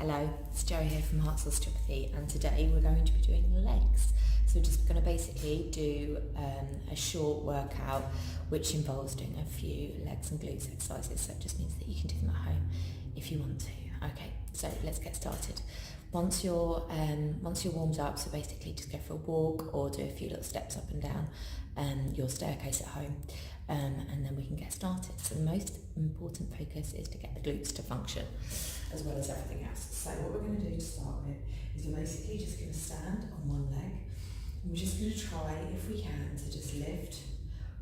Hello, it's Jo here from Herts Osteopathy, and today we're going to be doing legs. So we're just going to basically do a short workout which involves doing a few legs and glutes exercises. So it just means that you can do them at home if you want to. Okay, so let's get started. Once you're warmed up, so basically just go for a walk or do a few little steps up and down your staircase at home, and then we can get started. So the most important focus is to get the glutes to function as well as everything else. So what we're going to do to start with is we're basically just going to stand on one leg, and we're just going to try, if we can, to just lift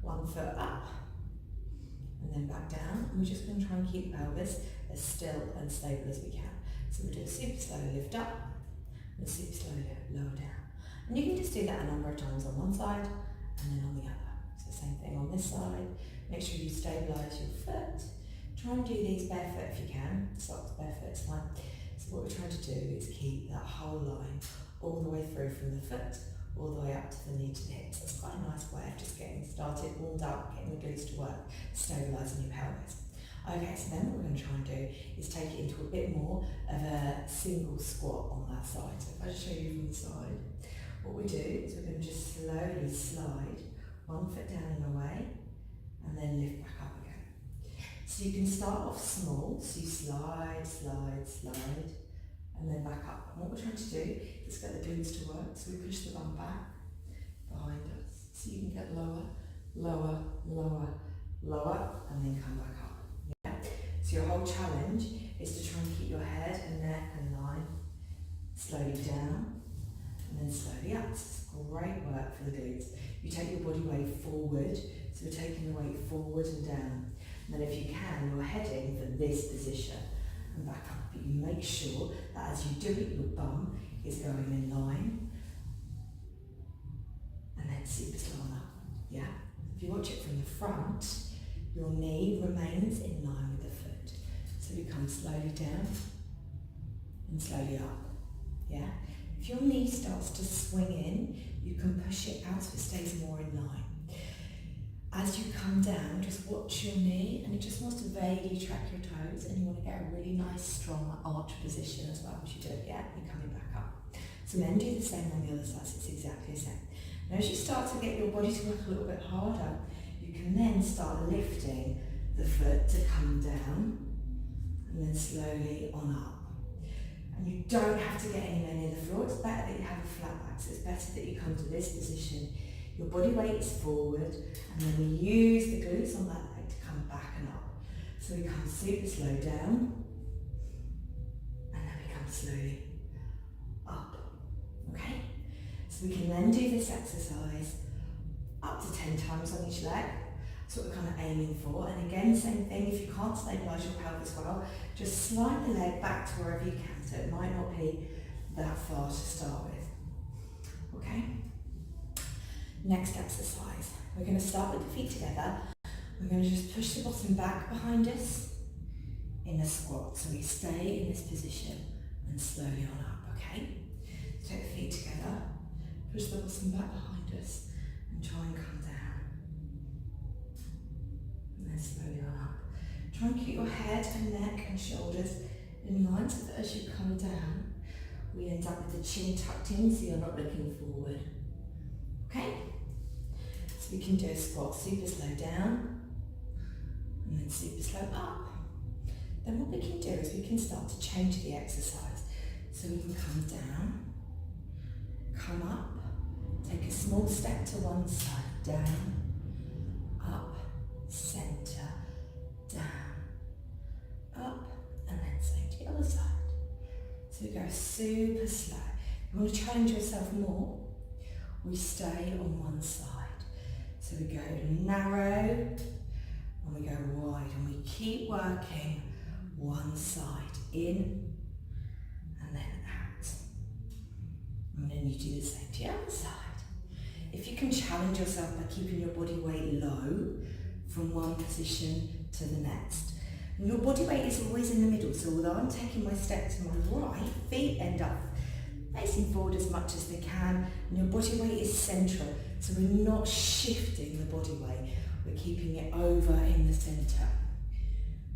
one foot up and then back down. And we're just going to try and keep the pelvis as still and stable as we can. So we'll do a super slow lift up and a super slow lower down. And you can just do that a number of times on one side and then on the other. So same thing on this side. Make sure you stabilise your foot. Try and do these barefoot if you can. Socks, barefoot is fine. So what we're trying to do is keep that whole line all the way through from the foot all the way up to the knee to the hips. That's quite a nice way of just getting started, warmed up, getting the glutes to work, stabilising your pelvis. Okay, so then what we're going to try and do is take it into a bit more of a single squat on that side. So if I just show you from the side, what we do is we're going to just slowly slide one foot down and away and then lift back up again. So you can start off small, so you slide, slide, slide and then back up. And what we're trying to do is get the glutes to work, so we push the bum back behind us so you can get lower, lower, lower, lower and then come back up. So your whole challenge is to try and keep your head and neck in line, slowly down and then slowly up. It's great work for the glutes. You take your body weight forward, so we're taking the weight forward and down. And then if you can, you're heading for this position and back up. But you make sure that as you do it, your bum is going in line and then super slow on up. Yeah? If you watch it from the front, your knee remains in line with the foot. So we come slowly down and slowly up. Yeah? If your knee starts to swing in, you can push it out so it stays more in line. As you come down, just watch your knee, and it just wants to vaguely track your toes, and you want to get a really nice strong arch position as well as you do it. Yeah? You're coming back up. So then do the same on the other side, so it's exactly the same. Now as you start to get your body to work a little bit harder, you can then start lifting the foot to come down and then slowly on up. And you don't have to get anywhere near the floor. It's better that you have a flat back, so it's better that you come to this position. Your body weight is forward, and then we use the glutes on that leg to come back and up. So we come super slow down, and then we come slowly up. Okay? So we can then do this exercise up to 10 times on each leg. That's what we're kind of aiming for. And again, same thing, if you can't stabilise your pelvis well, just slide the leg back to wherever you can. So it might not be that far to start with. Okay? Next exercise. We're going to start with the feet together. We're going to just push the bottom back behind us in a squat. So we stay in this position and slowly on up, okay? Take the feet together, push the bottom back behind us and try and come down. And then slowly on up. Try and keep your head and neck and shoulders in line so that as you come down, we end up with the chin tucked in so you're not looking forward. Okay? So we can do a squat, super slow down and then super slow up. Then what we can do is we can start to change the exercise. So we can come down, come up, take a small step to one side, down, up, centre, down, up, and then same to the other side. So we go super slow. If you want to challenge yourself more, we stay on one side. So we go narrow and we go wide, and we keep working one side in and then out. And then you do the same to the other side. If you can challenge yourself by keeping your body weight low from one position to the next. And your body weight is always in the middle, so although I'm taking my step to my right, feet end up facing forward as much as they can, and your body weight is central, so we're not shifting the body weight, we're keeping it over in the centre.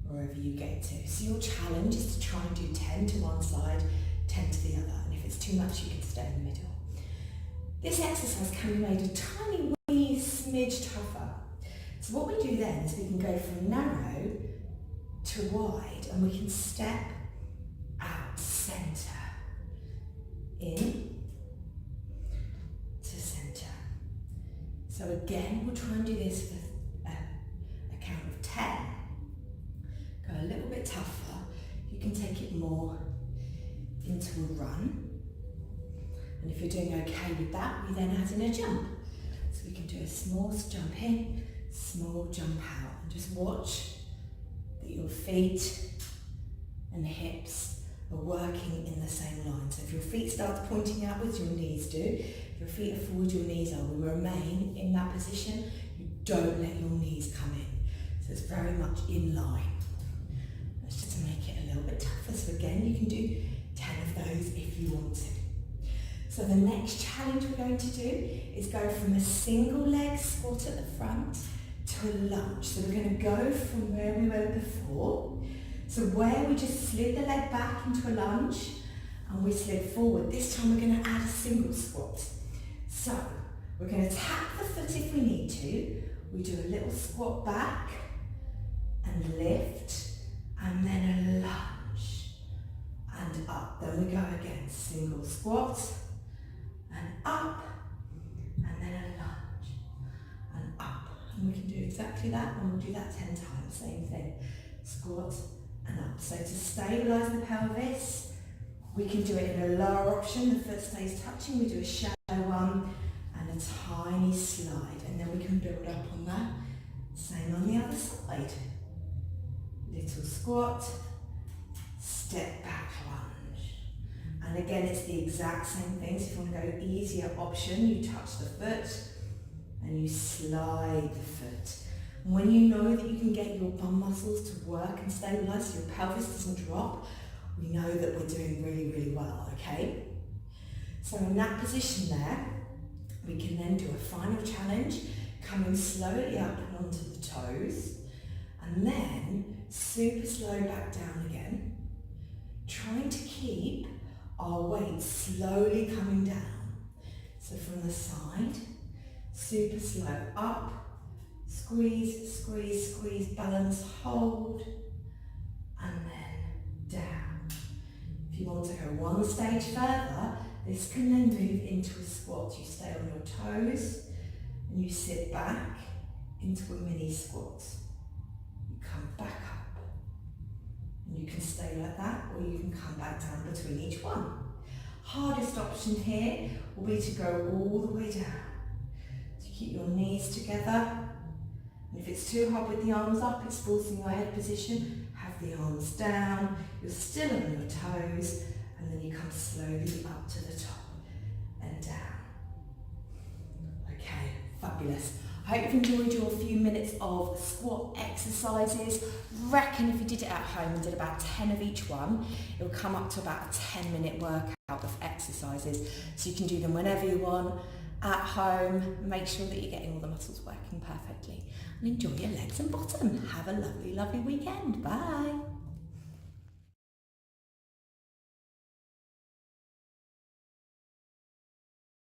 wherever you get to. So your challenge is to try and do 10 to one side, 10 to the other, and if it's too much you can stay in the middle. This exercise can be made a tiny wee smidge tougher. So what we do then is we can go from narrow to wide, and we can step out, centre, in to centre. So again, we'll try and do this for a count of 10. Go a little bit tougher. You can take it more into a run. And if you're doing okay with that, we then add in a jump. So we can do a small jump in, small jump out, and just watch that your feet and hips are working in the same line. So if your feet start pointing outwards, your knees do. If your feet are forward, your knees are. We remain in that position. You don't let your knees come in. So it's very much in line. That's just to make it a little bit tougher. So again, you can do 10 of those if you want to. So the next challenge we're going to do is go from a single leg squat at the front to a lunge. So we're going to go from where we were before. So where we just slid the leg back into a lunge and we slid forward, this time we're going to add a single squat. So we're going to tap the foot if we need to. We do a little squat back and lift, and then a lunge and up. Then we go again, single squat and up, and then a lunge and up. And we can do exactly that, and we'll do that 10 times, same thing. Squat and up. So to stabilise the pelvis, we can do it in a lower option, the foot stays touching, we do a shallow one and a tiny slide, and then we can build up on that. Same on the other side. Little squat, step back lunge. And again, it's the exact same thing. So if you want to go easier option, you touch the foot and you slide the foot. And when you know that you can get your bum muscles to work and stabilise so your pelvis doesn't drop, we know that we're doing really, really well, okay? So in that position there, we can then do a final challenge, coming slowly up and onto the toes, and then super slow back down again, trying to keep our weight slowly coming down. So from the side, super slow up, squeeze, squeeze, squeeze, balance, hold, and then down. If you want to go one stage further, this can then move into a squat. You stay on your toes and you sit back into a mini squat. You come back up and you can stay like that, or you can come back down between each one. Hardest option here will be to go all the way down. So keep your knees together. And if it's too hard with the arms up, it's forcing your head position, have the arms down, you're still on your toes, and then you come slowly up to the top and down. Okay, fabulous. I hope you've enjoyed your few minutes of squat exercises. Reckon if you did it at home and did about 10 of each one, it'll come up to about a 10-minute workout of exercises. So you can do them whenever you want, at home. Make sure that you're getting all the muscles working perfectly. And enjoy your legs and bottom. Have a lovely, lovely weekend. Bye.